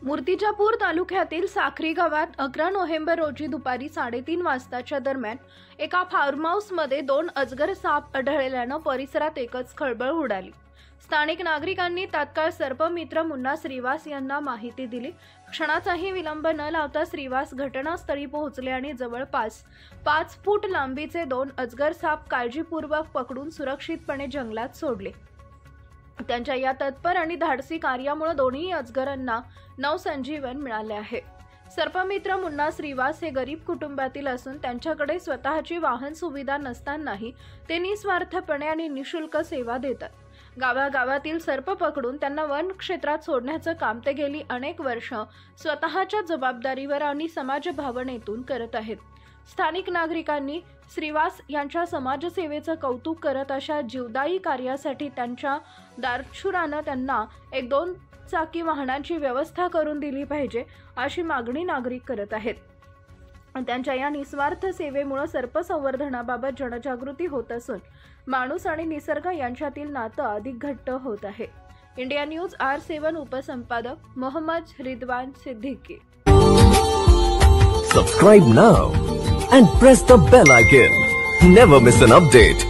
मूर्तिजापूर तालुक्यातील साखरी गावात 11 नोव्हेंबर रोजी दुपारी 3:30 वाजताच्या दरम्यान एका फार्म हाऊसमध्ये 2 अजगर साप आढळल्यानं परिसरात एकच खळबळ उडाली। स्थानिक नागरिकांनी तात्काळ सर्पमित्र मुन्ना श्रीवास यांना माहिती दिली। क्षणाचाही विलंब न लावता श्रीवास घटनास्थळी पोहोचले आणि जवळपास 5 फूट लांबीचे 2 अजगर साप काळजीपूर्वक पकडून सुरक्षितपणे जंगलात सोडले। त्यांच्या या तत्पर आणि धाडसी कार्यामुळे दोन्ही अजगरांना नवसंजीवन मिळाले आहे। सर्पमित्र मुन्ना श्रीवास हे गरीब कुटुंबातील असून त्यांच्याकडे स्वतःची वाहन सुविधा नसतानाही ते निस्वार्थपणे आणि निशुल्क सेवा देतात। गावागावातील सर्प पकडून त्यांना वन क्षेत्रात सोडण्याचं काम ते गेली अनेक वर्ष स्वतःच्या जबाबदारीवर आणि समाज भावनेतून करत आहेत। स्थानिक नागरिकांनी श्रीवास यांच्या समाजसेवेचं कौतुक करत अशा जीवदायी कार्यासाठी त्यांच्या दारशुरानं त्यांना 1-2 चाकी वाहनांची व्यवस्था करून दिली पाहिजे अशी मागणी नागरिक करत आहेत। त्यांच्या या निस्वार्थ सेवेमुळे सर्प संवर्धनाबाबत जनजागृती होत असून माणूस आणि निसर्ग यांच्यातील नातं अधिक घट्ट होत आहे। इंडिया न्यूज R7 उपसंपादक Mohammad Ridwan Siddiqui. Subscribe now and press the bell icon. Never miss an update.